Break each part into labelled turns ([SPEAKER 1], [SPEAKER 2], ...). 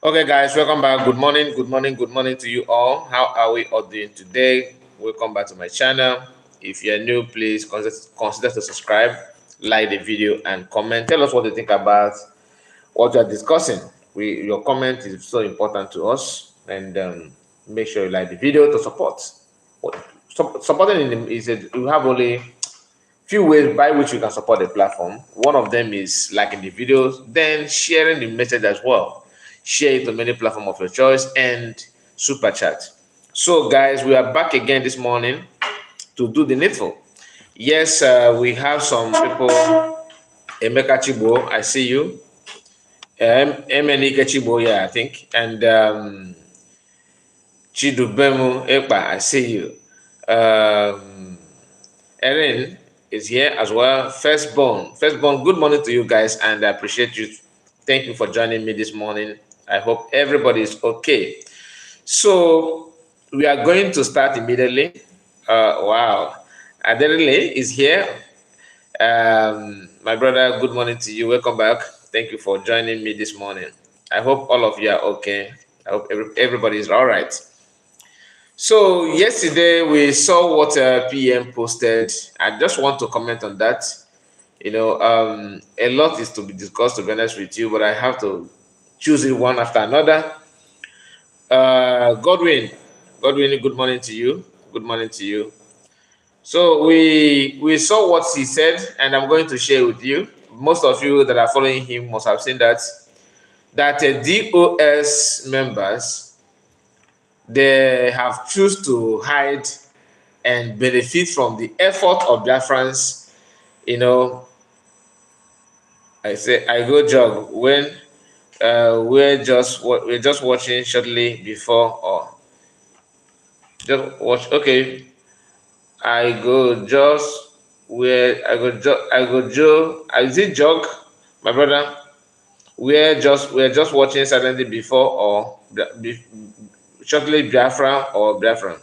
[SPEAKER 1] Okay, guys, welcome back. Good morning, good morning, good morning to you all. How are we all doing today? Welcome back to my channel. If you're new, please consider to subscribe, like the video, and comment. Tell us what you think about what you're discussing. Your comment is so important to us, and make sure you like the video to support. Supporting is we have only few ways by which you can support the platform. One of them is liking the videos, then sharing the message as well. Share it to many platforms of your choice and super chat. So, guys, we are back again this morning to do the needful. Yes, we have some people. Emeka Chibo, I see you. Emenike Chibo, yeah, I think. And Chidubemu Ekpa, I see you. Erin is here as well. Firstborn, good morning to you guys, and I appreciate you. Thank you for joining me this morning. I hope everybody is okay. So we are going to start immediately. Wow, Adelele is here. My brother, good morning to you. Welcome back. Thank you for joining me this morning. I hope all of you are okay. I hope everybody is all right. So yesterday we saw what PM posted. I just want to comment on that. You know, a lot is to be discussed, to be honest with you, but I have to choose it one after another. Godwin, good morning to you. Good morning to you. So we saw what he said, and I'm going to share with you. Most of you that are following him must have seen that DOS members, they have choose to hide and benefit from the effort of Biafrans. You know, I say I go jog when we're just watching shortly before, or just watch. Okay, I go just where I go Joe. I see jog, my brother. We're just watching silently before, or shortly Biafran or Biafran.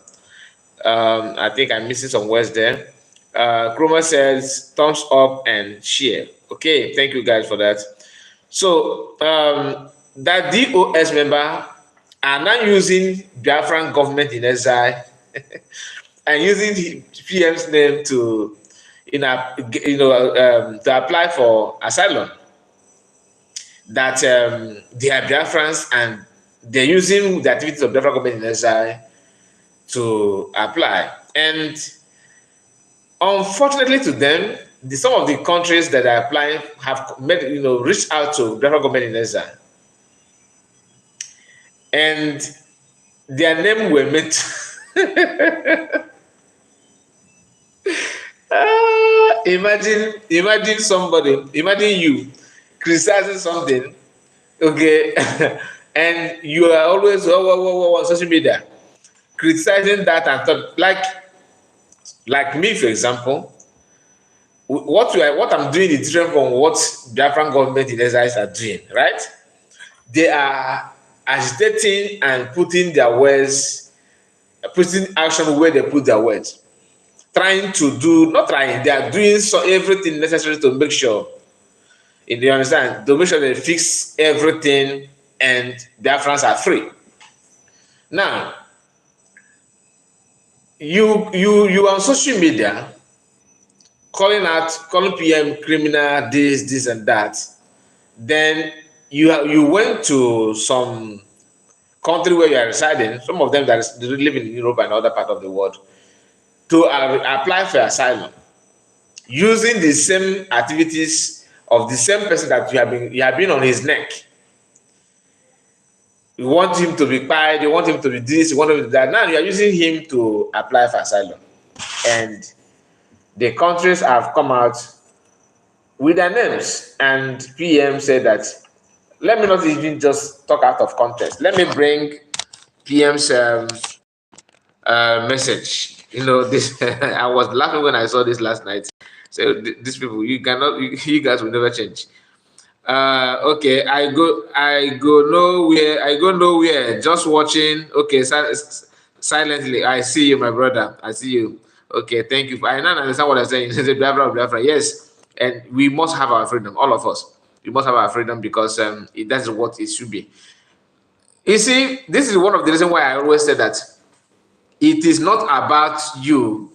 [SPEAKER 1] I think I'm missing some words there. Chroma says thumbs up and share. Okay, thank you guys for that. So that DOS member are now using Biafran government in exile and using the PM's name to to apply for asylum. That they are Biafrans and they're using the activities of Biafran government in exile to apply. And unfortunately to them, some of the countries that are applying have reached out to Biafran government in exile, and their name were meant. Imagine somebody, imagine you criticizing something, okay, and you are always on social media criticizing that and thought, like me, for example, what I'm doing is different from what Biafran government in exile are doing, right? They are agitating and putting their words, putting action where they put their words, trying to do, not trying, they are doing everything necessary to make sure, you understand, to make sure they fix everything and Biafrans are free. Now, you on social media calling PM criminal, this and that. Then you went to some country where you are residing, some of them that live in Europe and other part of the world, to apply for asylum using the same activities of the same person that you have been on his neck. You want him to be quiet, you want him to be this, you want him to be that. Now you are using him to apply for asylum. And the countries have come out with their names, and PM said that, let me not even just talk out of context. Let me bring PM's message. You know, this I was laughing when I saw this last night. So these people, you guys will never change. Okay, I go nowhere. Just watching. Okay, silently. I see you, my brother. I see you. Okay, thank you. I now understand what I'm saying. Biafra. Yes, and we must have our freedom. All of us. We must have our freedom because that's what it should be. You see, this is one of the reasons why I always say that it is not about you.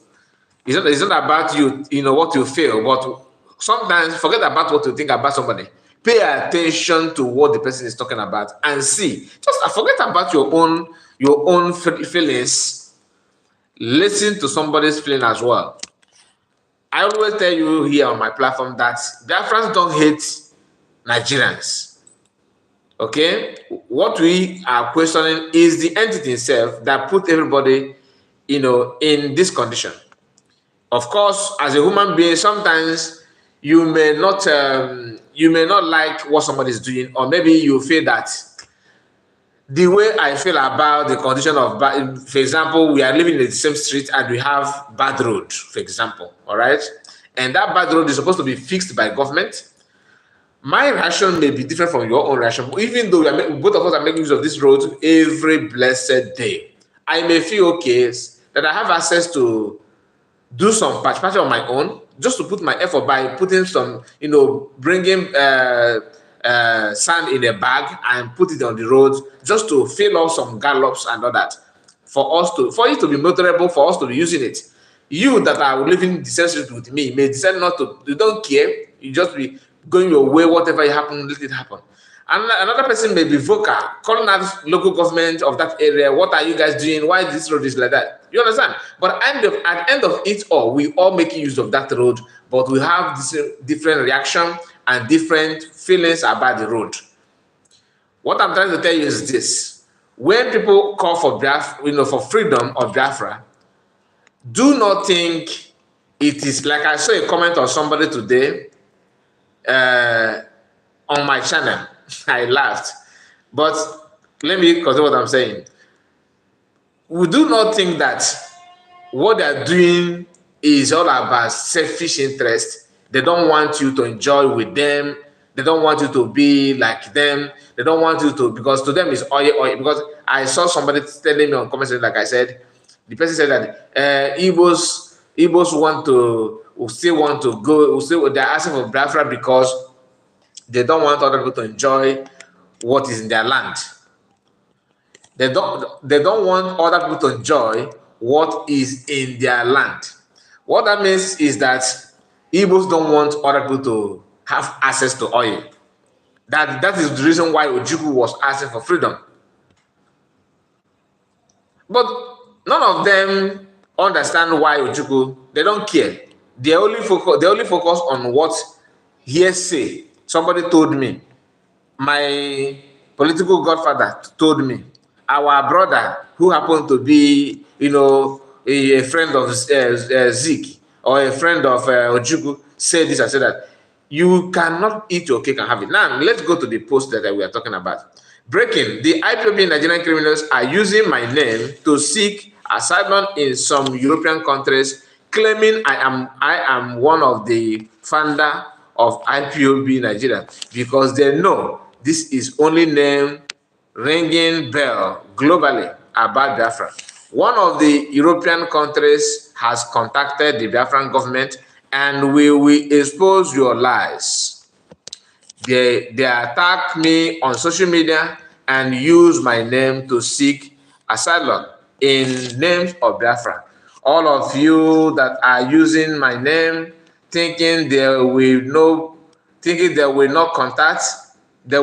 [SPEAKER 1] It's not about you, what you feel, but sometimes forget about what you think about somebody. Pay attention to what the person is talking about and see. Just forget about your own feelings. Listen to somebody's feeling as well. I always tell you here on my platform that Biafrans don't hate Nigerians. Okay? What we are questioning is the entity itself that put everybody, in this condition. Of course, as a human being, sometimes you may not like what somebody is doing, or maybe you feel that the way I feel about the condition of, for example, we are living in the same street and we have bad road, for example, all right? And that bad road is supposed to be fixed by government. My reaction may be different from your own reaction, even though both of us are making use of this road every blessed day. I may feel okay that I have access to do some patch on my own, just to put my effort by putting some, bringing sand in a bag and put it on the road, just to fill up some gallops and all that, for it to be motorable, for us to be using it. You that are living the same street with me may decide not to. You don't care. You just be going your way. Whatever happen, let it happen. And another person may be vocal, calling out local government of that area. What are you guys doing? Why this road is like that? You understand? But at the end of it all, we all making use of that road, but we have this different reaction and different feelings about the road. What I'm trying to tell you is this: when people call for for freedom of Biafra, do not think it is like I saw a comment on somebody today on my channel. I laughed, but let me continue what I'm saying. We do not think that what they're doing is all about selfish interest. They don't want you to enjoy with them. They don't want you to be like them. They don't want you to, because to them it's oil. Because I saw somebody telling me on comment section, like I said, the person said that Igbos still want to go, they're asking for Biafra because they don't want other people to enjoy what is in their land. They don't want other people to enjoy what is in their land. What that means is that Igbos don't want other people to have access to oil. That is the reason why Ojukwu was asking for freedom. But none of them understand why Ojukwu. They don't care. They only focus on what hearsay. Somebody told me. My political godfather told me. Our brother, who happened to be, a friend of Zeke or a friend of Ojukwu, said this and said that. You cannot eat your cake and have it. Now, let's go to the post that we are talking about. Breaking: the IPOB Nigerian criminals are using my name to seek asylum in some European countries, claiming I am one of the founder of IPOB Nigeria, because they know this is only name ringing bell globally about Biafra. One of the European countries has contacted the Biafran government and we will expose your lies. They attack me on social media and use my name to seek asylum in names of Biafra. All of you that are using my name, thinking they will not contact the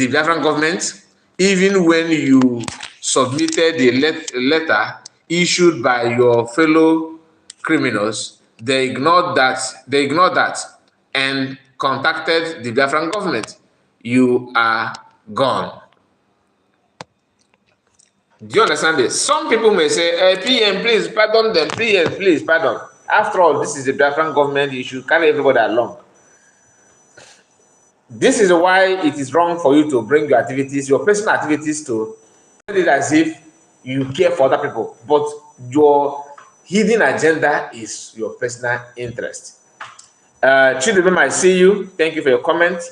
[SPEAKER 1] Biafran government, even when you submitted the letter issued by your fellow criminals, they ignored that and contacted the Biafran government. You are gone. Do you understand this? Some people may say, PM, please pardon them. PM, please pardon. After all, this is the Biafran government. You should carry everybody along. This is why it is wrong for you to bring your personal activities, to it as if you care for other people, but your hidden agenda is your personal interest. Chidubem, I see you. Thank you for your comment.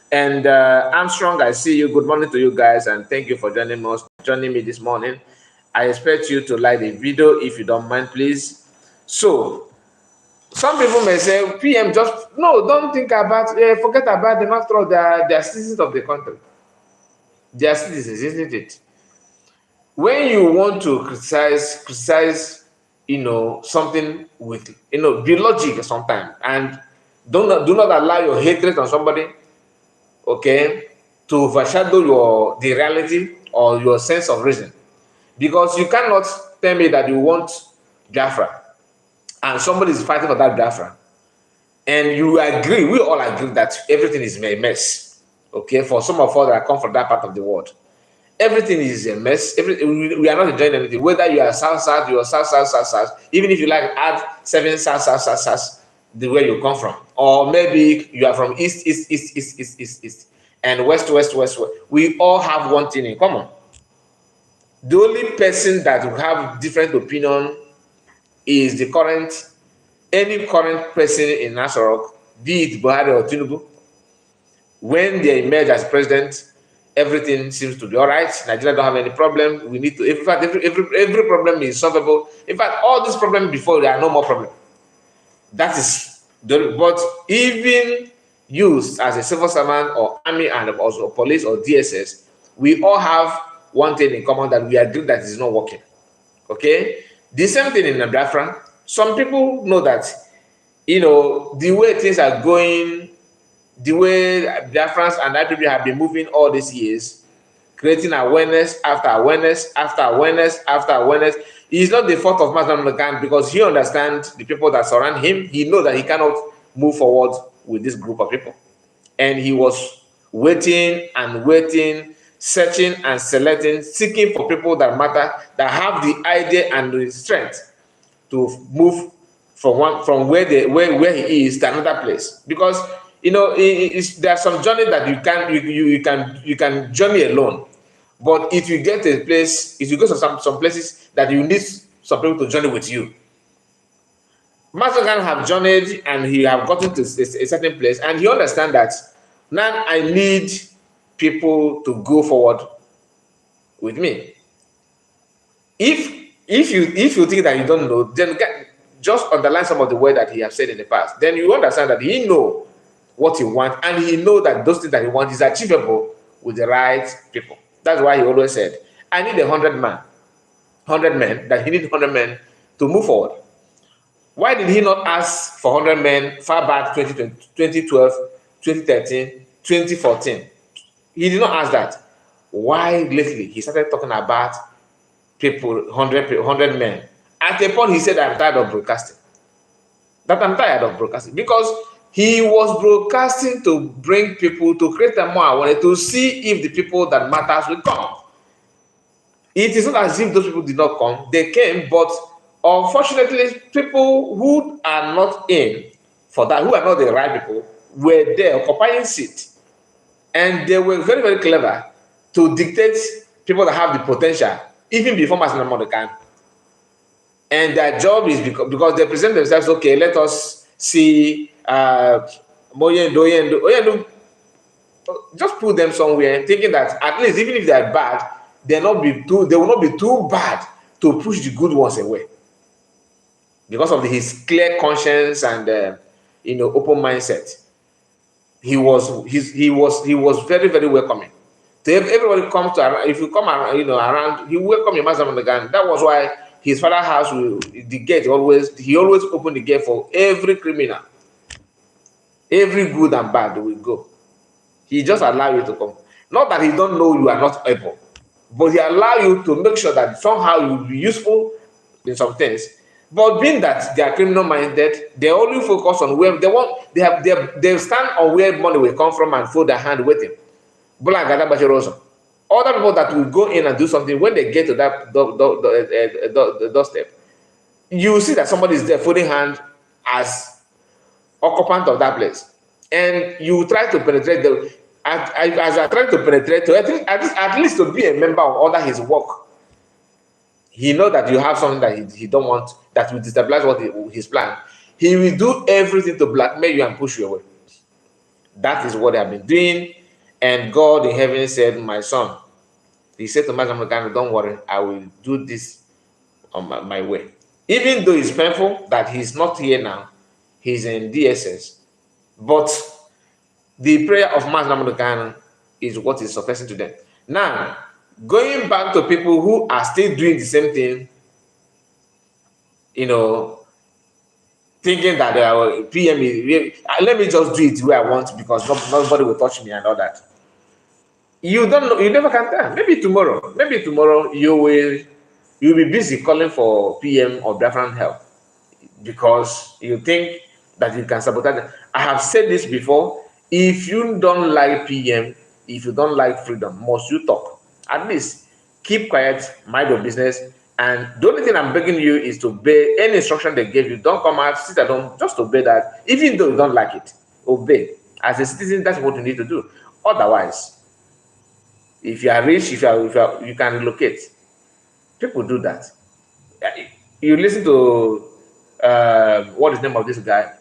[SPEAKER 1] And Armstrong, I see you. Good morning to you guys, and thank you for joining me this morning. I expect you to like the video if you don't mind, please. So, some people may say, PM, don't think about, forget about them. After all, they are citizens of the country. They are citizens, isn't it? When you want to criticize, something with, be logical sometimes, and do not allow your hatred on somebody, okay, to overshadow the reality or your sense of reason. Because you cannot tell me that you want Biafra and somebody is fighting for that Biafra, and you agree, we all agree that everything is a mess. Okay, for some of us that come from that part of the world, everything is a mess. We are not enjoying anything. Whether you are south, you are south. Even if you like add 7 south, the way you come from, or maybe you are from east, and west. We all have one thing in common. The only person that will have different opinion is any current person in Nasarok, be it Buhari or Tinubu. When they emerge as president, everything seems to be all right. Nigeria don't have any problem. We need to, in fact, every problem is solvable. In fact, all these problems before, there are no more problems. That is, but even used as a civil servant or army and also police or DSS, we all have one thing in common, that we agree that it is not working. Okay? The same thing in Biafran. Some people know that, the way things are going, the way Biafrans and IPB have been moving all these years, creating awareness after awareness after awareness after awareness. It's not the fault of Master Nagan, because he understands the people that surround him. He knows that he cannot move forward with this group of people. And he was waiting and waiting, searching and selecting, seeking for people that matter, that have the idea and the strength to move from where he is to another place. Because there are some journey that you can journey alone. But if you get a place, if you go to some places that you need some people to journey with you. Master can have journeyed and he have gotten to a certain place, and he understand that now I need people to go forward with me. If you think that you don't know, then just underline some of the words that he has said in the past. Then you understand that he know what he wants, and he know that those things that he wants is achievable with the right people. That's why he always said, I need 100 men, that he needs 100 men to move forward. Why did he not ask for 100 men far back 2012, 2013, 2014? He did not ask that. Why lately he started talking about people, 100 men? At a point, he said, I'm tired of broadcasting. Because he was broadcasting to bring people, to create a more awareness, to see if the people that matters will come. It is not as if those people did not come. They came, but unfortunately, people who are not in for that, who are not the right people, were there occupying seats. And they were very, very clever to dictate people that have the potential, even before Master Namodekan. And their job is because they present themselves, okay, let us see Oyendo, just put them somewhere, thinking that at least even if they are bad, they will not be too bad to push the good ones away. Because of his clear conscience and open mindset. He was very, very welcoming. So if everybody comes to, if you come around, around, he welcome you, Master Mandagan. That was why his father's house, the gate he always opened the gate for every criminal, every good and bad will go. He just allow you to come. Not that he don't know you are not able, but he allow you to make sure that somehow you will be useful in some things. But being that they are criminal minded, they only focus on where they stand on where money will come from and fold their hand with him. Other people that will go in and do something, when they get to that doorstep, you see that somebody is there folding hand as occupant of that place, and you try to penetrate them. As you are trying to penetrate, at least to be a member of under his work, he knows that you have something that he don't want, that will destabilize his plan. He will do everything to blackmail you and push you away. That is what they have been doing. And God in heaven said, my son, he said to Master Morgana, don't worry, I will do this on my way. Even though it's painful that he's not here now, he's in DSS. But the prayer of Master Morgana is what is sufficient to them. Now, going back to people who are still doing the same thing, you know, thinking that PM is really, let me just do it the way I want because nobody will touch me and all that. You don't know, you never can tell. Maybe tomorrow you'll be busy calling for PM or Biafran help because you think that you can sabotage them. I have said this before. If you don't like PM, if you don't like freedom, must you talk? At least keep quiet, mind your business. And the only thing I'm begging you is to obey any instruction they gave you. Don't come out, sit at home, just obey that. Even though you don't like it, obey. As a citizen, that's what you need to do. Otherwise, if you are rich, you can relocate. People do that. You listen to what is the name of this guy?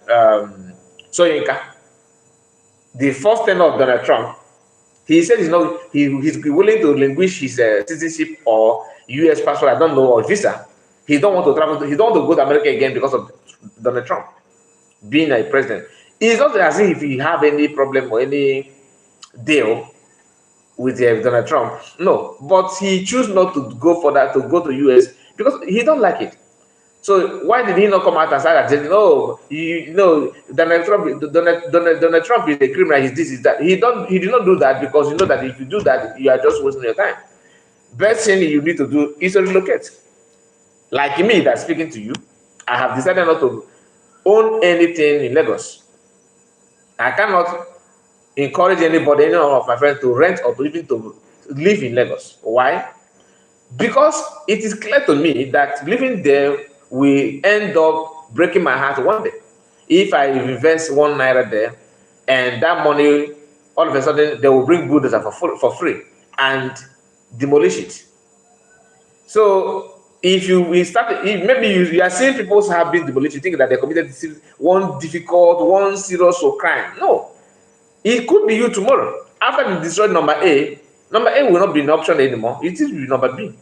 [SPEAKER 1] Soyinka, the first tenor of Donald Trump. He said he's willing to relinquish his citizenship or U.S. passport. I don't know, or visa. He don't want to travel. He don't want to go to America again because of Donald Trump being a president. It's not as if he have any problem or any deal with Donald Trump. No, but he choose not to go for that, to go to US because he don't like it. So why did he not come out and say that? No, Donald Trump is a criminal. He's this, is that. He did not do that because you know that if you do that, you are just wasting your time. Best thing you need to do is to relocate. Like me that's speaking to you, I have decided not to own anything in Lagos. I cannot encourage anybody, any of my friends, to rent or to even to live in Lagos. Why? Because it is clear to me that living there will end up breaking my heart one day. If I invest ₦1 there, and that money, all of a sudden, they will bring bulldozer for free and demolish it. So if maybe you are seeing people who have been demolished, you think that they committed one serious crime. No. It could be you tomorrow. After they destroy number A will not be an option anymore. It will be number B.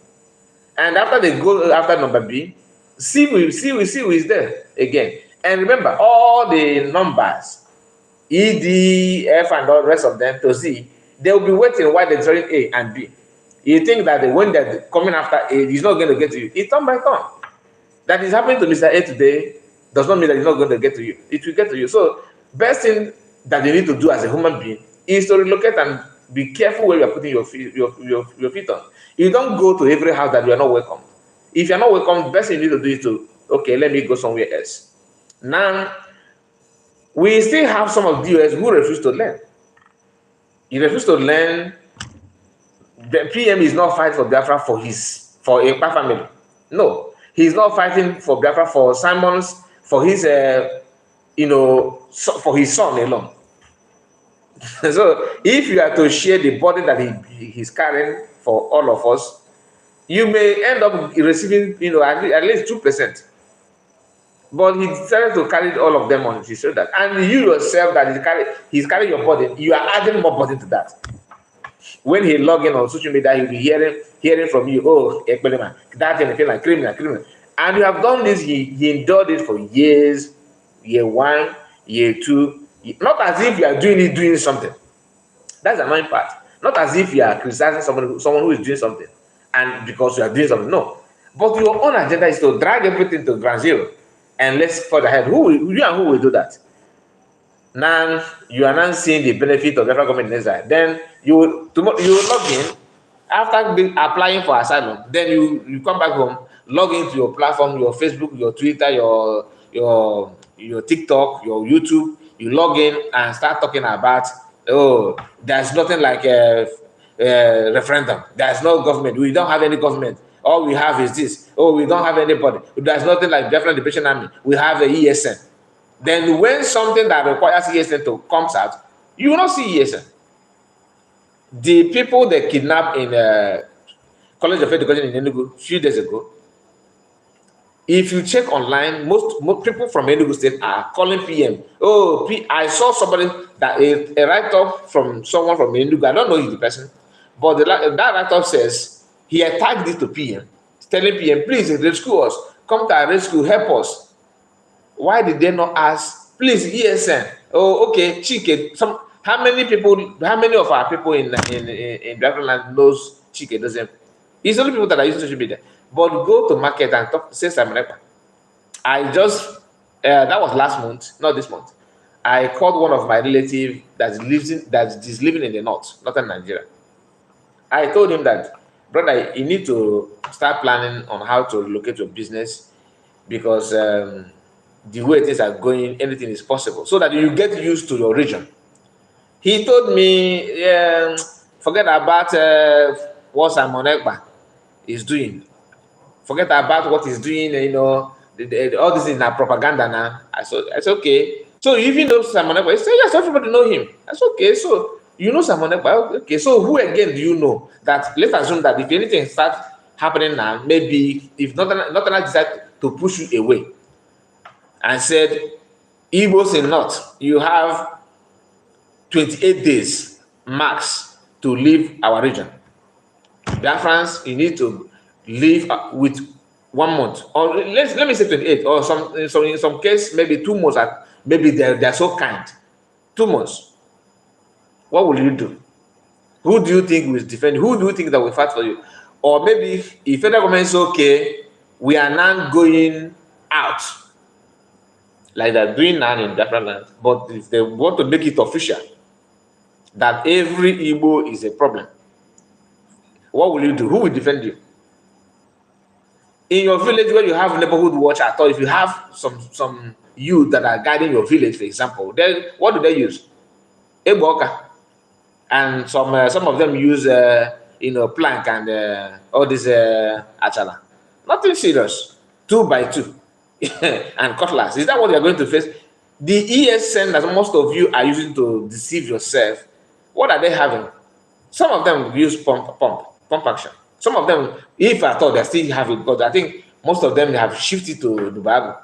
[SPEAKER 1] And after they go after number B, C is there again. And remember, all the numbers, E, D, F, and all the rest of them to Z, they will be waiting while they're destroying A and B. You think that when they're coming after A, it's not going to get to you. It's turn by turn. That is happening to Mr. A today does not mean that it's not going to get to you. It will get to you. So, best thing that you need to do as a human being is to relocate and be careful where you are putting your feet on. You don't go to every house that you are not welcome. If you are not welcome, the best thing you need to do is to, okay, let me go somewhere else. Now, we still have some of the US who refuse to learn. He refused to learn. The PM is not fighting for Biafra for Ekpa family. No, he's not fighting for Biafra for Simons, for his for his son alone. So if you are to share the burden that he's carrying for all of us, you may end up receiving at least 2%. But he decided to carry all of them on his shoulder. And you yourself that he's carrying your burden, you are adding more burden to that. When he log in on social media, he'll be hearing from you, oh, Ekpa, that thing feel like criminal. And you have done this, he endured it for years, year 1, year 2. Not as if you are doing something. That's the main part. Not as if you are criticizing someone who is doing something, and because you are doing something. No. But your own agenda is to drag everything to ground zero. And let's further ahead. Who will do that? Now you are not seeing the benefit of federal government inside. Then you will log in after applying for asylum. Then you come back home, log into your platform, your Facebook, your Twitter, your TikTok, your YouTube. You log in and start talking about, oh, there's nothing like a referendum. There's no government. We don't have any government. All we have is this. Oh, we don't have anybody. There's nothing like Biafran Liberation Army. We have the ESN. Then when something that requires ESN comes out, you will not see ESN. The people they kidnapped in College of Education in Enugu a few days ago, if you check online, most people from Enugu State are calling PM. Oh, I saw somebody that a write-up from someone from Enugu. I don't know the person, but that write-up says he attacked this to PM, telling PM, please rescue us, come to our rescue, help us. Why did they not ask, please, ESN? Oh, okay, Chike, How many of our people in Biafran land knows Chike doesn't? It's only people that are using social media. But go to market and talk, say Simon Ekpa. I just, that was last month, not this month. I called one of my relatives that is living in the northern Nigeria. I told him that, brother, you need to start planning on how to relocate your business because the way things are going, anything is possible, so that you get used to your region. He told me, forget about what Simon Ekpa is doing. Forget about what he's doing, all this is not propaganda now. I said, okay. So you even know Simon Ekpa? He said, yes, everybody know him. I said, okay, so you know Simon Ekpa? Okay, so who again do you know? That let's assume that if anything starts happening now, maybe if nothing decide to push you away and said, Igbos in North, you have 28 days max to leave our region. Biafrans, you need to leave with 1 month, or let me say 28, or in some case maybe 2 months. Maybe they're so kind. 2 months. What will you do? Who do you think will defend? Who do you think that will fight for you? Or maybe if federal government is okay, we are now going out, like they're doing now in different lands. But if they want to make it official that every Igbo is a problem, what will you do? Who will defend you? In your village where you have neighborhood watch at all, if you have some youth that are guiding your village, for example, then what do they use? Eboka. And some of them use plank and all this achala. Nothing serious. 2 by 2 and cutlass. Is that what you're going to face? The ESN that most of you are using to deceive yourself, what are they having? Some of them use pump action. Some of them, if at all, they still have it, because I think most of them have shifted to Dubai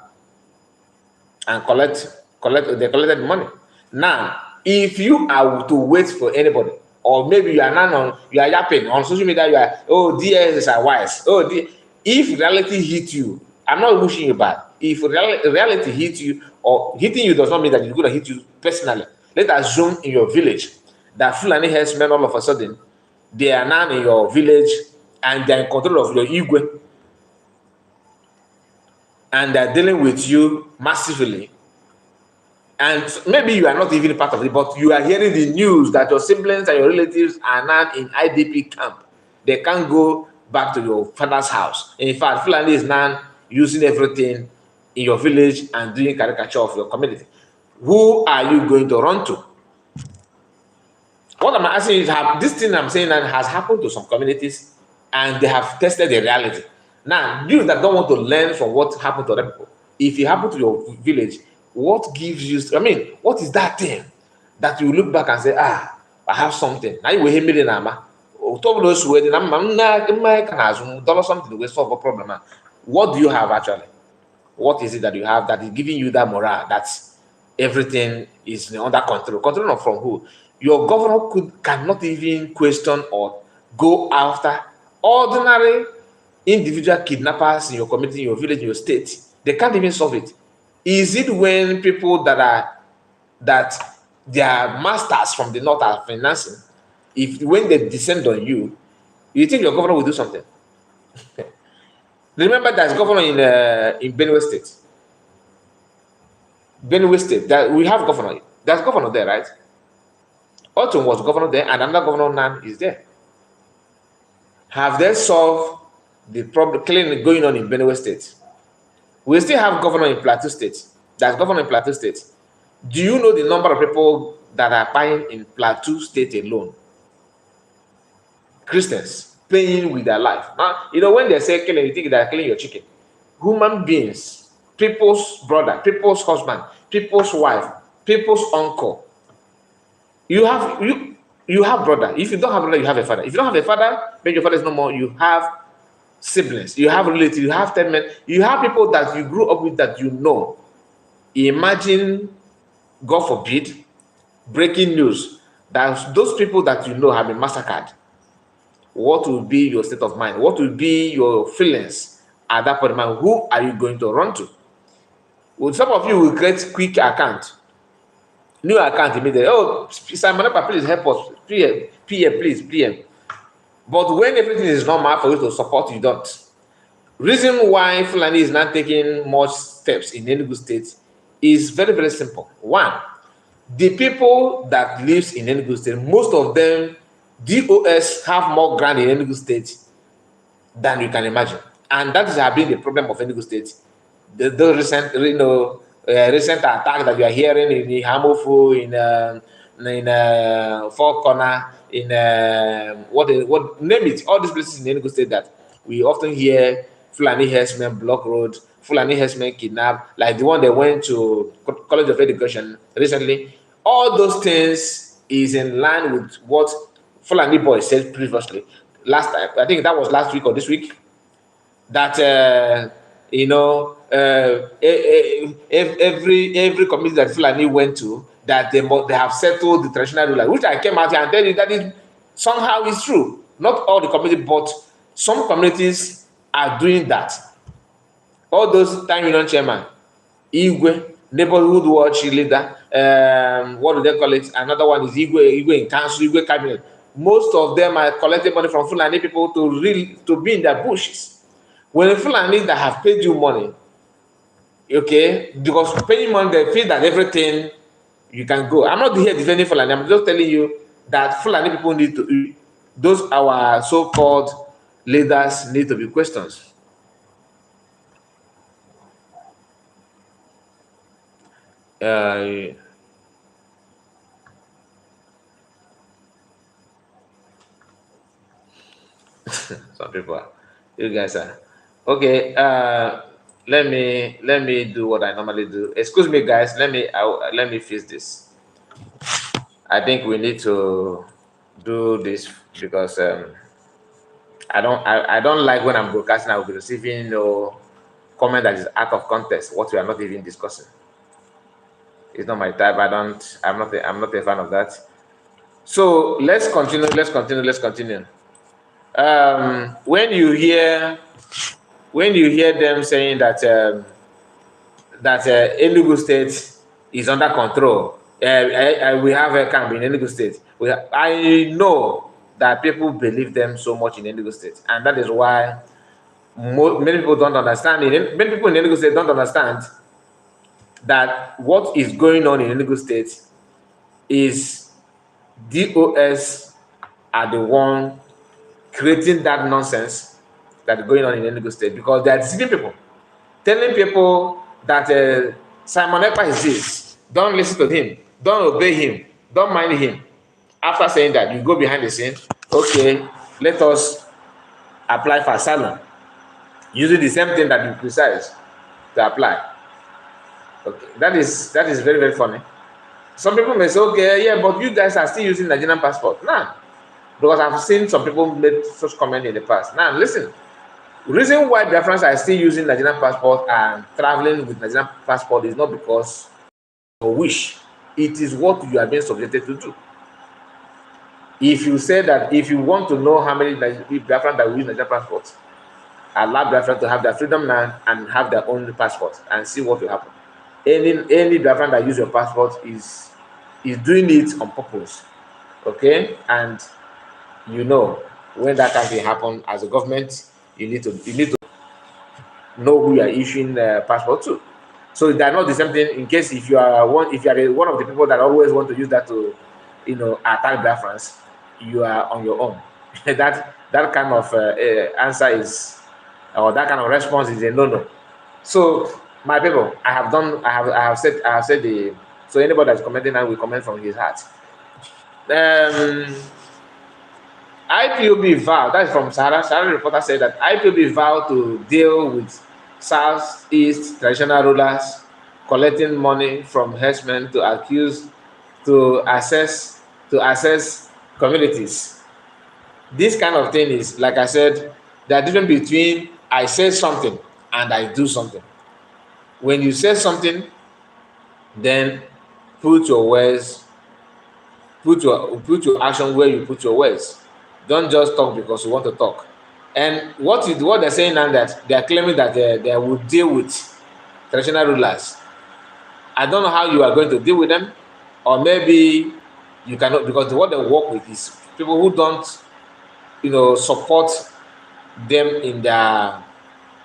[SPEAKER 1] and they collected money. Now, if you are to wait for anybody, or maybe you are yapping on social media, you are, oh, DS are wise. Oh, if reality hit you, I'm not wishing you bad. If reality hit you, or hitting you does not mean that it's going to hit you personally. Let's assume in your village that Fulani herdsmen all of a sudden, they are now in your village and they're in control of your Igwe, and they're dealing with you massively. And maybe you are not even part of it, but you are hearing the news that your siblings and your relatives are now in IDP camp. They can't go back to your father's house. In fact, Fulani is now using everything in your village and doing caricature of your community. Who are you going to run to? What I'm asking is, this thing I'm saying that has happened to some communities and they have tested the reality. Now, you that don't want to learn from what happened to other people, if it happened to your village, what gives you, what is that thing that you look back and say, I have something? Now you will hear me in Nama. Something to solve a problem. What do you have actually? What is it that you have that is giving you that morale that everything is under control? Control from who? Your governor cannot even question or go after ordinary individual kidnappers in your community, in your village, in your state. They can't even solve it. Is it when people that they are masters from the north are financing, when they descend on you, you think your governor will do something? Remember, there's governor in Benue State. Benue State, that we have governor. There's governor there, right? Otun was governor there, and another governor now is there. Have they solved the problem clearly going on in Benue State? We still have governor in Plateau State. There's governor in Plateau State. Do you know the number of people that are paying in Plateau State alone? Christians paying with their life. Now, when they say killing, you think they're killing your chicken. Human beings, people's brother, people's husband, people's wife, people's uncle. You have brother. If you don't have brother, you have a father. If you don't have a father, then your father is no more. You have siblings, you have relatives, you have 10 men, you have people that you grew up with that you know. Imagine, God forbid, breaking news that those people that you know have been massacred. What will be your state of mind? What will be your feelings at that point in time? Who are you going to run to? Well, some of you will create quick account. New account immediately. Oh, Simon Ekpa, please help us. PM, please, PM. But when everything is normal for you to support, you don't. Reason why Fulani is not taking much steps in Enugu State is very, very simple. One, the people that lives in Enugu State, most of them, DOS have more ground in Enugu State than you can imagine. And that has been the problem of Enugu State. The recent, recent attack that you are hearing in Hamofu, in Four Corner, in what name it, all these places in Enugu State that we often hear Fulani herdsmen block road, Fulani herdsmen kidnap, like the one that went to College of Education recently. All those things is in line with what Fulani boy said previously. Last time, I think that was last week or this week, that every community that Fulani went to, that they have settled the traditional ruler, which I came out here and tell you that is somehow is true. Not all the community, but some communities are doing that. All those time union chairman, Igwe, neighborhood watch leader, what do they call it? Another one is Igwe in council, Igwe cabinet. Most of them are collecting money from Fulani people to be in their bushes. When the Fulani that have paid you money, okay, because paying money, they feel that everything you can go. I'm not here defending Fulani. I'm just telling you that Fulani people need to, those our so-called leaders need to be questioned. Some people, you guys are okay. Let me do what I normally do. Excuse me, guys. Let me fix this. I think we need to do this because I don't like when I'm broadcasting. I will be receiving comment that is out of context. What we are not even discussing. It's not my type. I'm not a fan of that. So let's continue. Let's continue. When you hear them saying that Enugu State is under control, we have a camp in Enugu State. I know that people believe them so much in Enugu State, and that is why many people don't understand. Many people in Enugu State don't understand that what is going on in Enugu State is DOS are the one creating that nonsense that is going on in Enugu State, because they are deceiving people, telling people that Simon Ekpa is this, don't listen to him, don't obey him, don't mind him. After saying that, you go behind the scene, okay, let us apply for asylum, using the same thing that you criticize to apply. Okay, that is very, very funny. Some people may say, okay, yeah, but you guys are still using Nigerian passport. Nah, because I've seen some people make such comment in the past. Now, listen, the reason why Biafrans are still using Nigerian passport and traveling with Nigerian passport is not because of wish. It is what you are being subjected to do. If you say that, if you want to know how many Biafrans that will use Nigerian passport, allow Biafrans to have their freedom now and have their own passport and see what will happen. Any Biafran that use your passport is doing it on purpose, okay? And you know when that kind of thing happen as a government, you need to know who you are issuing the passport to. So they're not the same thing. In case if you are one of the people that always want to use that to, attack Biafrans, you are on your own. that kind of answer is, or that kind of response is a no. So my people, I have said the. So anybody that's commenting now will comment from his heart. IPOB vow, that is from Sarah. Sarah reporter said that IPOB vowed to deal with Southeast traditional rulers collecting money from herdsmen to assess communities. This kind of thing is, like I said, the difference between I say something and I do something. When you say something, then put your words, put your action where you put your words. Don't just talk because you want to talk. And what they're saying now, that they are claiming that they will deal with traditional rulers. I don't know how you are going to deal with them. or maybe you cannot, because what they work with is people who don't, support them in their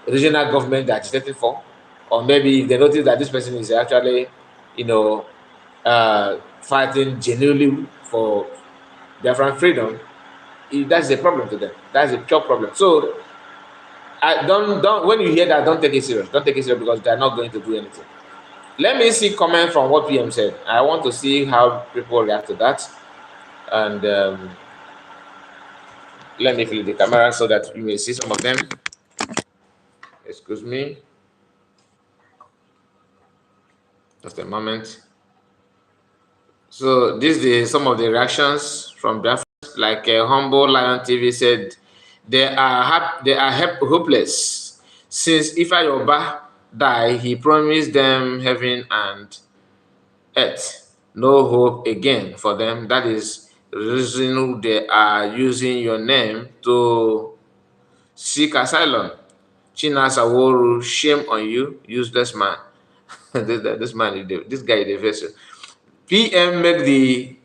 [SPEAKER 1] regional government they're agitating for, or maybe if they notice that this person is actually, you know, fighting genuinely for Biafran freedom, that's a problem to them. That's a pure problem. So I don't when you hear that, don't take it serious. Don't take it serious because they're not going to do anything. Let me see comment from what PM said. I want to see how people react to that, and let me flip the camera so that you may see some of them. Excuse me, just a moment. So this is some of the reactions from Biafra. Like Humble Lion TV said, they are hopeless. Since Ifa Yoba died, he promised them heaven and earth. No hope again for them. That is the reason they are using your name to seek asylum. Chinasaworu, shame on you, useless man. This guy is the vessel. PM make the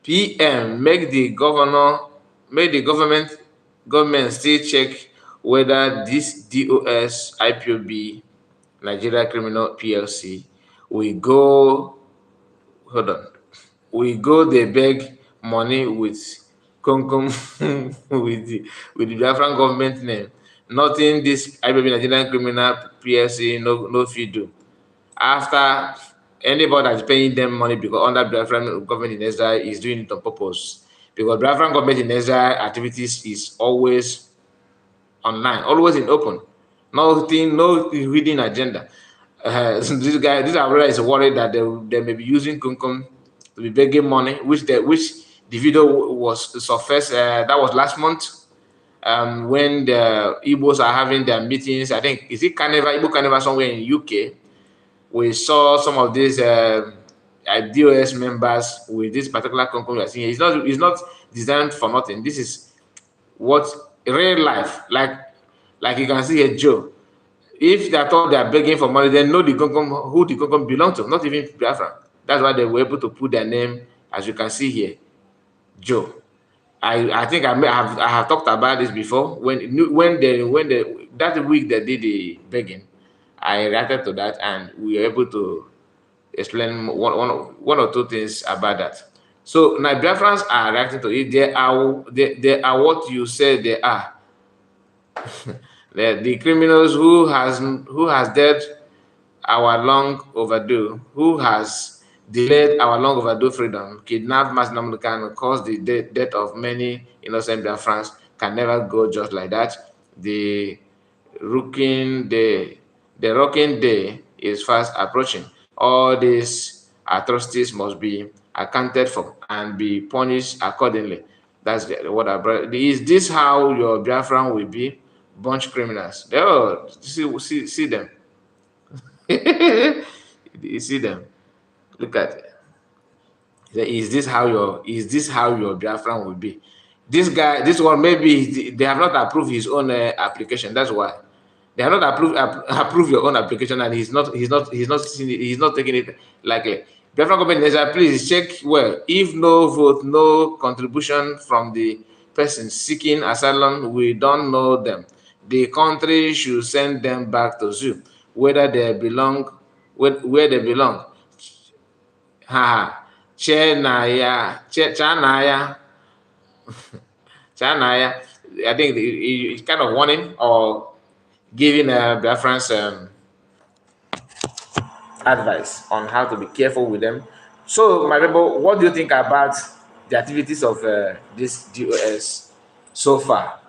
[SPEAKER 1] PM make the government still check whether this DOS IPOB Nigeria Criminal PLC will go hold on. We go they beg money with Konkom with the Biafran government name. Nothing this IPOB Nigerian Criminal PLC no fit do. After anybody that's paying them money because under Biafran government in Israel is doing it on purpose. Because Biafran government in Israel activities is always online, always in open. Nothing, no hidden agenda. This Aurora is worried that they may be using Kunkum to be begging money, which the video was surfaced. That was last month. When the Igbos are having their meetings, I think is it Carnival, Igbo Carnival somewhere in UK. We saw some of these DOS members with this particular company we are seeing. It's not designed for nothing. This is what real life, like you can see here, Joe. If they are told they are begging for money, they know who the Gongom belong to, not even Biafra. That's why they were able to put their name, as you can see here, Joe. I think I have talked about this before. When that week they did the begging, I reacted to that, and we were able to explain one or two things about that. So now Biafrans are reacting to it. They are what you say they are. The criminals who has dead our long overdue, who has delayed our long overdue freedom, kidnapped mass number can cause the death of many innocent Biafrans, can never go just like that. The rocking day is fast approaching. All these atrocities must be accounted for and be punished accordingly. That's what I brought. Is this how your Biafran will be? Bunch criminals. Oh, see them. You see them. Look at it. Is this how your Biafran will be? This guy, this one, maybe they have not approved his own application. That's why they have not approved your own application, and he's not taking it lightly. Biafran government, please check well. If no vote, no contribution from the person seeking asylum, we don't know them. The country should send them back to zoo, where they belong. Ha, Chanaya. Chanaya. I think it's kind of warning or giving Biafrans advice on how to be careful with them. So, my people, what do you think about the activities of this DOS so far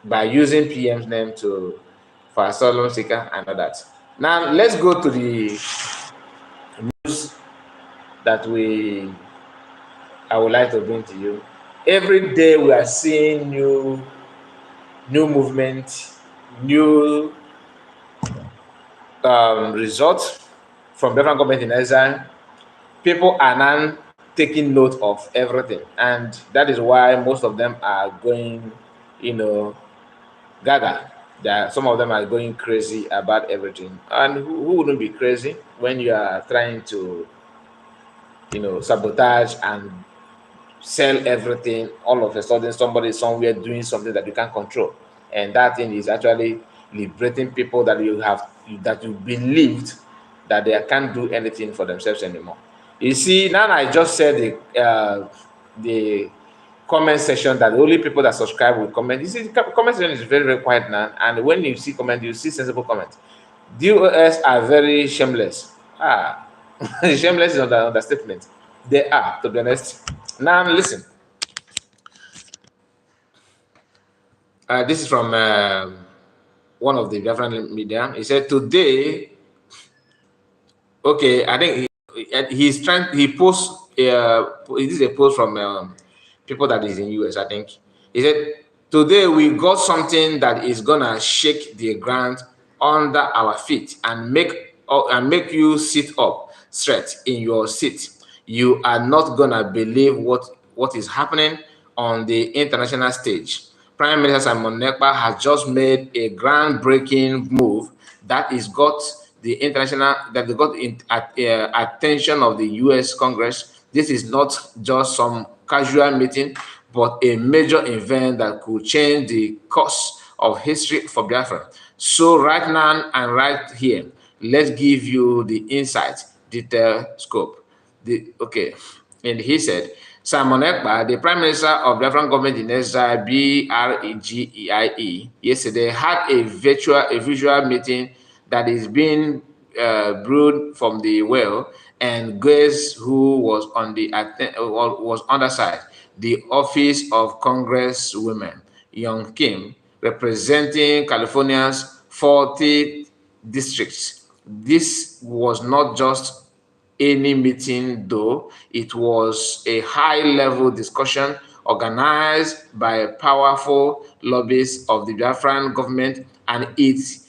[SPEAKER 1] by using PM's name for asylum seeker and all that? Now, let's go to the news that I would like to bring to you. Every day we are seeing new movement, new results from Biafran government in exile. People are now taking note of everything, and that is why most of them are going, gaga. Some of them are going crazy about everything. And who wouldn't be crazy when you are trying to sabotage and sell everything. All of a sudden, somebody is somewhere doing something that you can't control, and that thing is actually liberating people that you believed that they can't do anything for themselves anymore. You see, now I just said the comment section that the only people that subscribe will comment. You see, the comment section is very, very quiet now, and when you see comment, you see sensible comments. DOS are very shameless. Shameless is not an understatement. They are, to be honest. Now listen. This is from one of the Biafran media. He said today. Okay, I think he's trying. He posts. This is a post from people that is in US. I think he said today we got something that is gonna shake the ground under our feet and make you sit up straight in your seat. You are not gonna believe what is happening on the international stage. Prime Minister Simon Ekpa has just made a groundbreaking move that is got the international that they got attention of the U.S. Congress. This is not just some casual meeting, but a major event that could change the course of history for Biafra. So right now and right here, let's give you the insight, detail, scope. Okay, and he said, Simon Ekpa, the Prime Minister of Biafran Government in Exile, BREGEIE, yesterday had a visual meeting that is being brewed from the well, and guess who was on the was underside? The Office of Congresswomen, Young Kim, representing California's 40 districts. This was not just any meeting, though. It was a high-level discussion organized by powerful lobbyists of the Biafran government, and is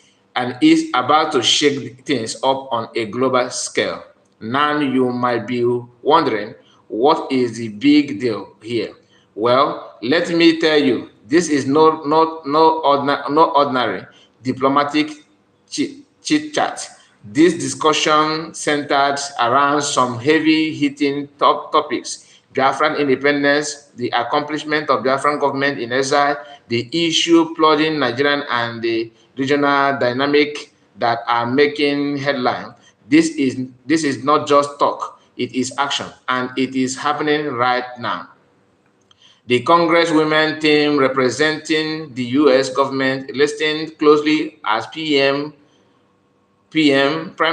[SPEAKER 1] about to shake things up on a global scale. Now you might be wondering, what is the big deal here? Well, let me tell you, this is no ordinary diplomatic chit chat. This discussion centered around some heavy-hitting topics: Biafran independence, the accomplishment of Biafran government in exile, the issue flooding Nigerian, and the regional dynamic that are making headline. This is not just talk; it is action, and it is happening right now. The Congresswomen team representing the U.S. government listened closely as Prime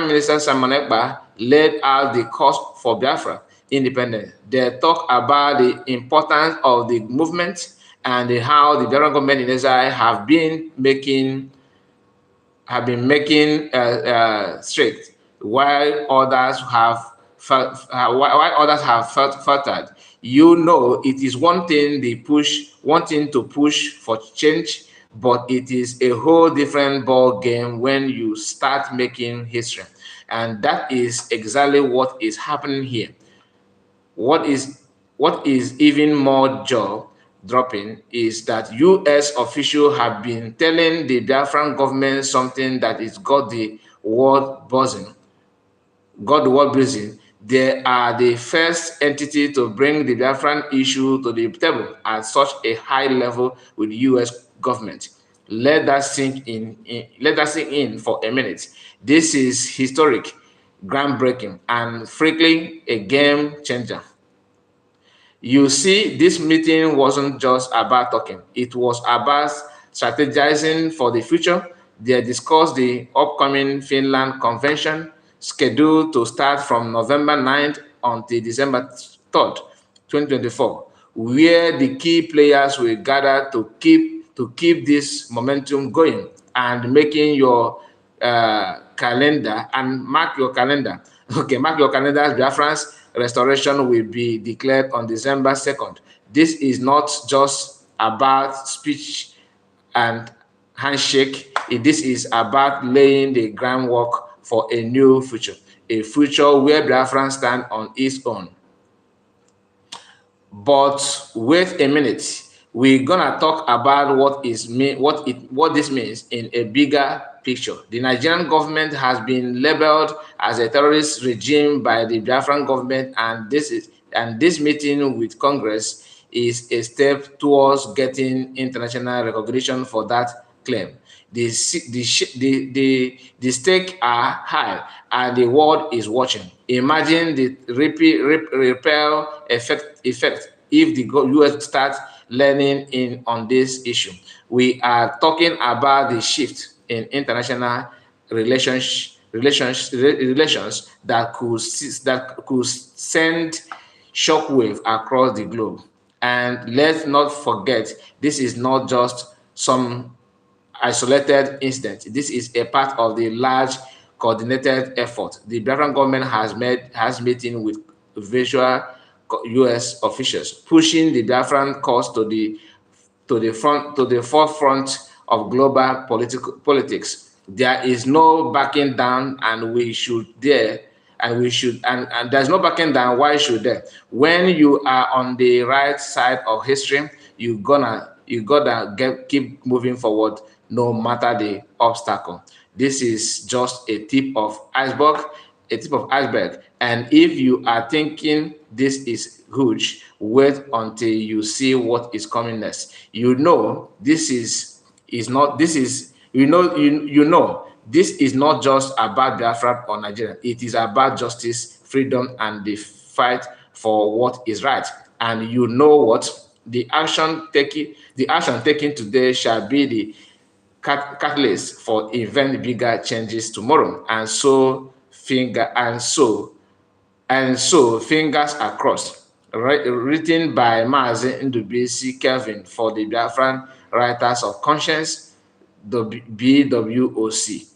[SPEAKER 1] Minister Simon Ekpa laid out the course for Biafra independence. They talk about the importance of the movement and how the Biafran government in exile have been making straight, while others have faltered. It is one thing to push for change, but it is a whole different ball game when you start making history, and that is exactly what is happening here. What is even more jaw-dropping is that U.S. officials have been telling the Biafran government something that is got the world buzzing. They are the first entity to bring the Biafran issue to the table at such a high level with the U.S. government. Let that sink in for a minute. This is historic, groundbreaking, and frankly a game changer. You see, this meeting wasn't just about talking, it was about strategizing for the future. They discussed the upcoming Finland Convention, scheduled to start from November 9th until December 3rd, 2024, where the key players will gather to keep this momentum going, and making your calendar and mark your calendar. Okay, mark your calendar. Biafran's restoration will be declared on December 2nd. This is not just about speech and handshake. This is about laying the groundwork for a new future, a future where Biafran stand on its own. But wait a minute. we're gonna talk about what this means in a bigger picture. The Nigerian government has been labeled as a terrorist regime by the Biafran government, and this meeting with Congress is a step towards getting international recognition for that claim. The stakes are high, and the world is watching. Imagine the repel effect if the US starts learning in on this issue. We are talking about the shift in international relations that could send shockwave across the globe. And let's not forget, this is not just some isolated incident. This is a part of the large coordinated effort. The Biafran government has meeting with visual US officials, pushing the Biafran cause to the forefront of global politics. There is no backing down, and we should dare and there's no backing down. Why should there? When you are on the right side of history, you gotta keep moving forward no matter the obstacle. This is just a tip of iceberg. And if you are thinking this is huge, wait until you see what is coming next. You know this is not this is you know this is not just about Biafra or Nigeria. It is about justice, freedom, and the fight for what is right. And you know what? The action taken today shall be the catalyst for even bigger changes tomorrow. And so fingers are crossed. Written by Mazi Ndubisi Kelvin for the Biafran Writers of Conscience, the BWOC,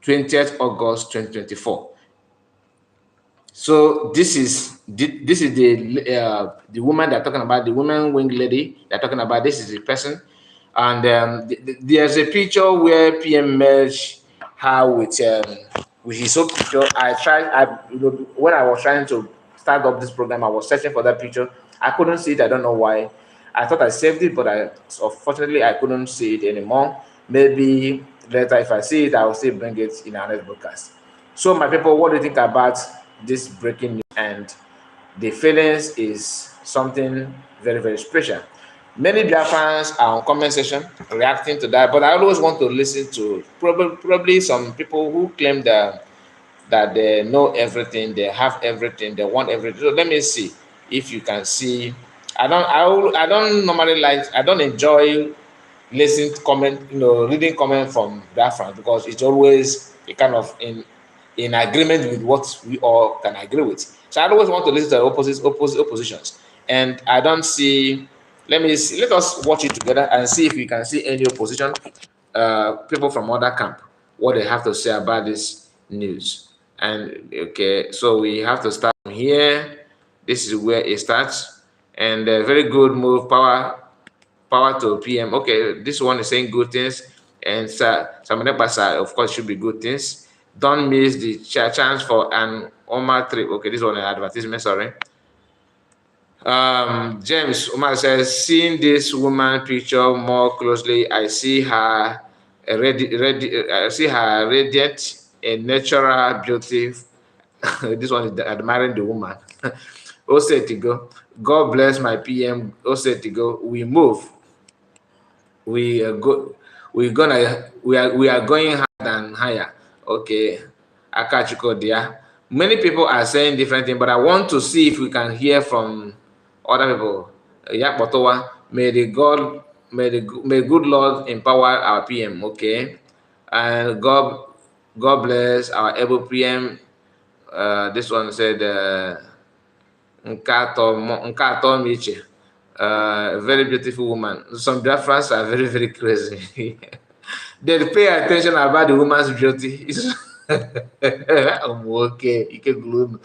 [SPEAKER 1] 20th August 2024. So this is the woman they're talking about, the woman wing lady they're talking about. This is the person, and there's a picture where PM merged her with his own picture. When I was trying to start up this program, I was searching for that picture. I couldn't see it. I don't know why. I thought I saved it, but unfortunately I couldn't see it anymore. Maybe later, if I see it, I will still bring it in our next broadcast. So, my people, what do you think about this breaking news? And the feelings is something very, very special. Many Biafrans are on comment section reacting to that, but I always want to listen to probably some people who claim that they know everything, they have everything, they want everything. So let me see if you can see. I don't normally I don't enjoy listening to comment, reading comment from Biafran, because it's always a kind of in agreement with what we all can agree with. So I always want to listen to oppositions, and I don't see. Let us watch it together and see if we can see any opposition, people from other camp, what they have to say about this news. And okay, so we have to start from here. This is where it starts, and very good move, power to PM. Okay, this one is saying good things, and Samanepasa, of course, should be good things. Don't miss the chance for an Omar trip. Okay, this one is advertisement, sorry. James Omar says, seeing this woman picture more closely, I see her radiant, a natural beauty. This one is admiring the woman. Osetigo, God bless my PM. Osetigo, we move. We are going higher and higher. Okay, Akachiko dear. Many people are saying different things, but I want to see if we can hear from other people. Yakbotowa, may good Lord empower our PM. Okay, and God bless our able PM. This one said, Nkato Miche. A very beautiful woman. Some Biafrans are very, very crazy. They pay attention about the woman's beauty. Okay, you can gloom.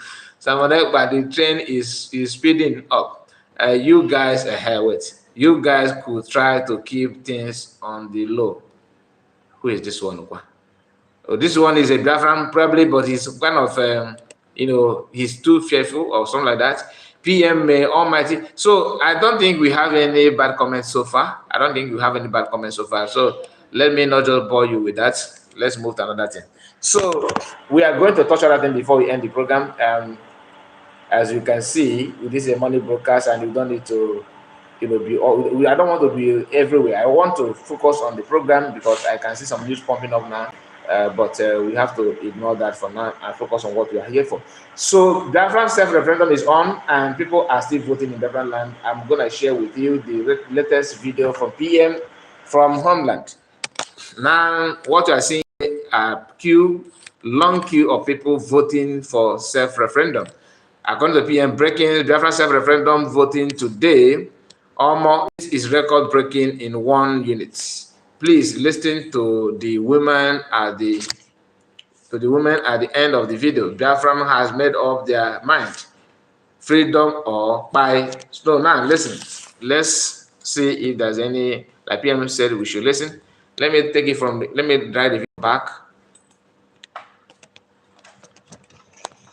[SPEAKER 1] But the train is speeding up. You guys ahead with. You guys could try to keep things on the low. Who is this one? Oh, this one is a Biafran probably, but he's kind of he's too fearful or something like that. PM May Almighty. So I don't think we have any bad comments so far. I don't think we have any bad comments so far. So let me not just bore you with that. Let's move to another thing. So we are going to touch on that thing before we end the program. As you can see, this is a money broadcast, and you don't need to, I don't want to be everywhere. I want to focus on the program because I can see some news pumping up now. But we have to ignore that for now and focus on what we are here for. So Biafran self-referendum is on, and people are still voting in Biafran land. I'm gonna share with you the latest video from PM from Homeland. Now, what you are seeing are long queue of people voting for self-referendum. According to PM, breaking Biafran self-referendum voting today, almost is record-breaking in 1 unit. Please listen to the women at the end of the video. Biafran has made up their mind, freedom or buy. So now listen. Let's see if there's any, like PM said, we should listen. Let me take it from. Let me drive the video back.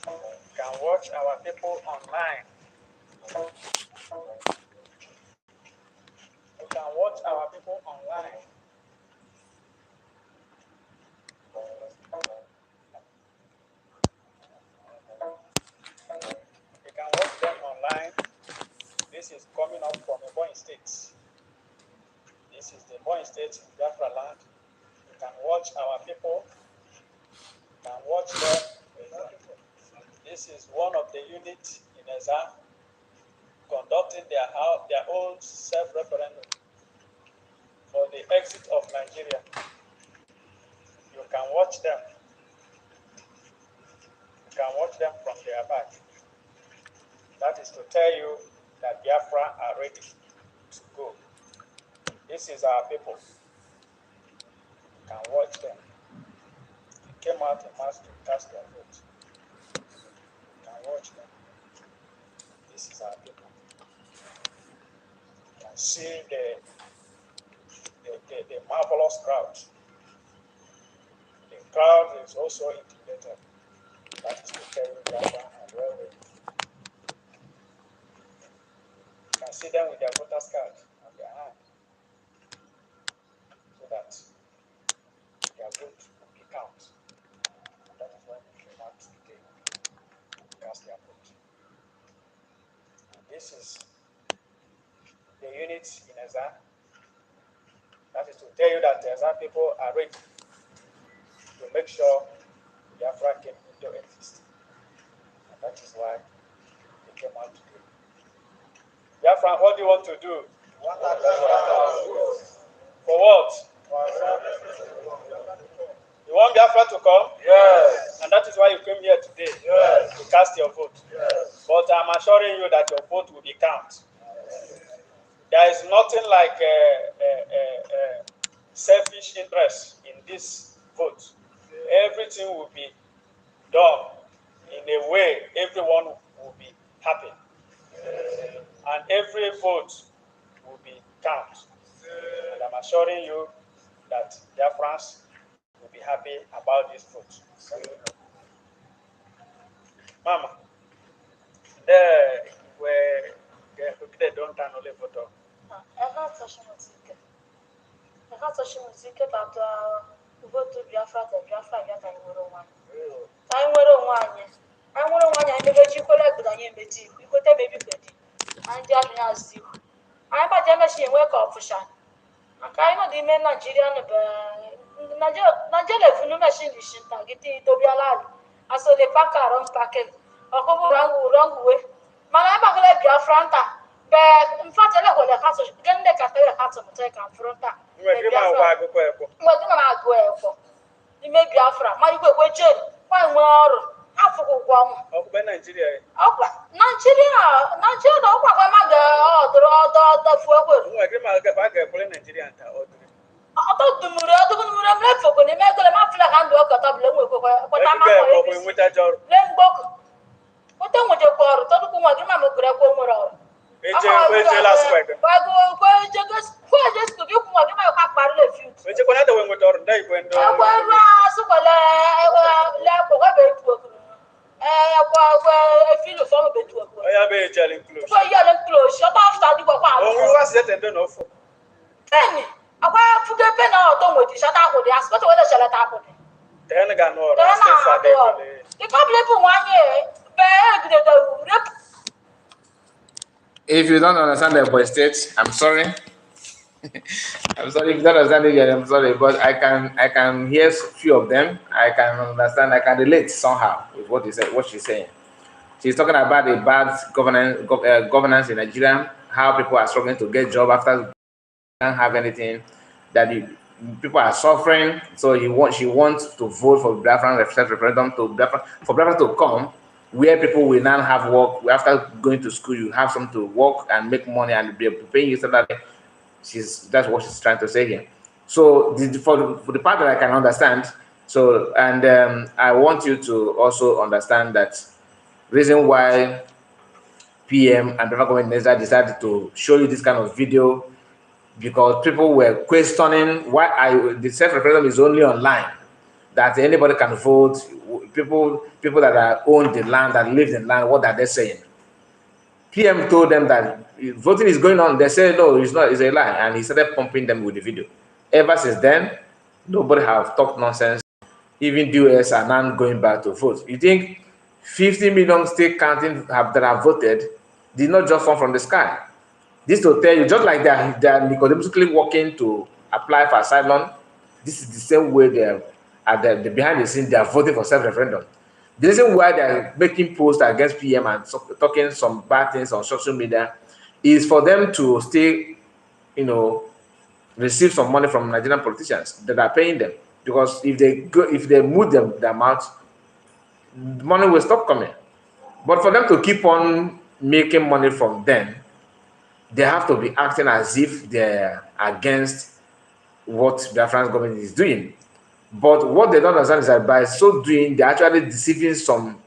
[SPEAKER 2] You can watch our people online. You can watch our people online. You can watch them online. This is coming up from the Ebonyi State. This is the Ebonyi State, Biafra land. You can watch our people. You can watch them. This is one of the units in Eza conducting their own self-referendum for the exit of Nigeria. You can watch them. You can watch them from their back. That is to tell you that Biafra are ready to go. This is our people. You can watch them. They came out in mass to cast their vote. You can watch them. This is our people. You can see the marvelous crowd. The crowd is also intimidated. That is to tell you Biafra are well ready. You can see them with their voter's card on their hand, so that their vote will be counted. That is why they came out today to cast their vote. And this is the units in Eza. That is to tell you that the Eza people are ready to make sure Biafra came into existence. And that is why they came out today. Biafra, what do you want to do? For what? You want Biafra to come? Yes. And that is why you came here today. Yes. To cast your vote. Yes. But I'm assuring you that your vote will be counted. There is nothing like selfish interest in this vote. Everything will be done in a way everyone will be happy. And every vote will be counted. And I'm assuring you that Biafrans will be happy about this vote. Mama, they don't turn only vote.
[SPEAKER 3] I can't touch music about vote to Biafra and Biafra get I will one. I will one. I will one. I never collect the name Betty. You could have baby Betty. And just as you. I'm a Jamaican work official. I kind of the men Nigerian Nigeria for no machine is targeting to be allowed. I saw the pack around packet. A couple wrong way. Manama Biafranta. But in fact, I will have to get the Catholic to take and front. You may Biafra. My question. Why more? Africa,
[SPEAKER 2] Nigeria.
[SPEAKER 3] Nigeria, no, the forward.
[SPEAKER 2] I agree, my Nigeria.
[SPEAKER 3] I thought the Muram left for when they make a mafia hand work at a blow what I'm with that job. What then would you call it? Don't go again, I'm a great woman.
[SPEAKER 2] Last week.
[SPEAKER 3] Just to do what you might have barely a few.
[SPEAKER 2] When you go out the way with our day when I feel from a bit to a jelly close.
[SPEAKER 3] Before you are close, shut off that you go
[SPEAKER 2] Oh, we was set and then off.
[SPEAKER 3] Then, I want to get pen out on with you, shut up with the aspect of the shell at
[SPEAKER 2] Then I got no
[SPEAKER 3] Then
[SPEAKER 2] rest for
[SPEAKER 3] the public 1 year, beg the
[SPEAKER 1] If you don't understand the voice state, I'm sorry. I'm sorry if you don't understand it yet. I'm sorry, but I can hear few of them. I can understand. I can relate somehow with what he said, what she's saying. She's talking about the bad governance in Nigeria, how people are struggling to get job after can't have anything, that people are suffering. So she wants to vote for Biafran referendum for Biafran to come, where people will now have work. After going to school, you have something to work and make money and be paying you salary. That's what she's trying to say here. So for the part that I can understand, so and I want you to also understand that reason why PM and Biafran government decided to show you this kind of video, because people were questioning why the self-referendum is only online, that anybody can vote. People that own the land, that live in land, what are they saying? PM told them that voting is going on. They said no, it's not, it's a lie, and he started pumping them with the video. Ever since then, nobody have talked nonsense. Even US are now going back to vote. You think 50 million still counting that have voted did not just fall from the sky? This to tell you, just like they are Nicodemuscaly working to apply for asylum, this is the same way they are at the behind the scenes, they are voting for self-referendum. The reason why they are making posts against PM and talking some bad things on social media is for them to stay, receive some money from Nigerian politicians that are paying them. Because if they move their mouth, money will stop coming. But for them to keep on making money from them, they have to be acting as if they're against what Biafran's government is doing. But what they don't understand is that by so doing, they're actually deceiving some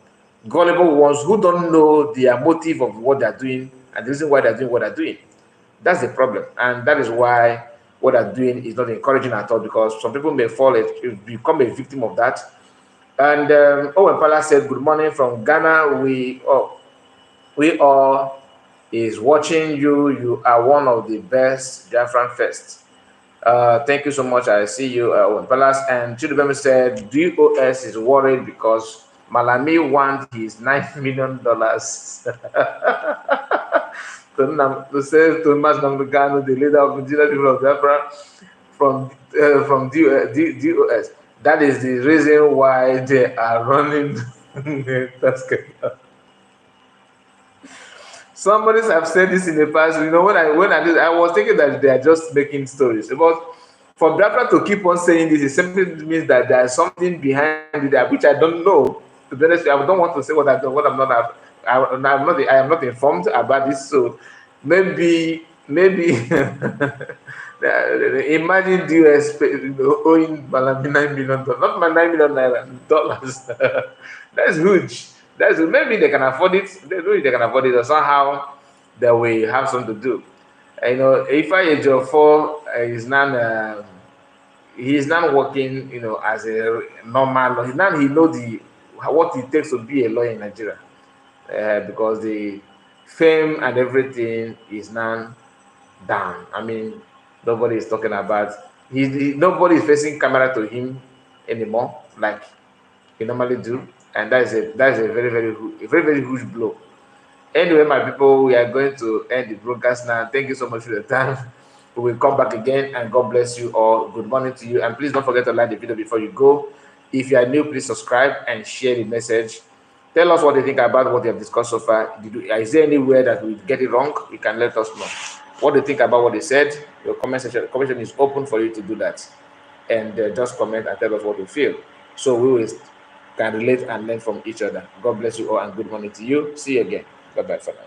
[SPEAKER 1] gullible ones who don't know their motive of what they're doing and the reason why they're doing what they're doing. That's the problem. And that is why what they're doing is not encouraging at all, because some people may become a victim of that. And Owen Pala said, good morning from Ghana. We all is watching you. You are one of the best Biafran Fest. Thank you so much. I see you, Palace. And Chidubem said DOS is worried because Malami wants his $9 million. To say to Mas Namdugano, the leader of the Nigeria people of Biafra, from DOS. That is the reason why they are running. Somebody have said this in the past. When I did, I was thinking that they are just making stories. But for Biafra to keep on saying this, it simply means that there is something behind it, which I don't know. To be honest, I don't want to say what I'm not. I am not informed about this. So maybe imagine the US owing Malami $9 million, not my $9 million dollars. That's huge. Maybe they can afford it. Maybe they can afford it, or somehow they will have something to do. If I Ejiofor is now he's not working, as a normal lawyer. Now he knows what it takes to be a lawyer in Nigeria, because the fame and everything is now down. I mean, nobody is talking about. Nobody is facing camera to him anymore, like he normally do, and that is a very very huge blow. Anyway, my people, we are going to end the broadcast now. Thank you so much for your time. We will come back again, and God bless you all. Good morning to you, and please don't forget to like the video before you go. If you are new, please subscribe and share the message. Tell us what you think about what we have discussed so far. Is there anywhere that we get it wrong? You can let us know. What do you think about what they said? Your comment section is open for you to do that, and just comment and tell us what you feel, so we will can relate and learn from each other. God bless you all, and good morning to you. See you again. Bye bye for now.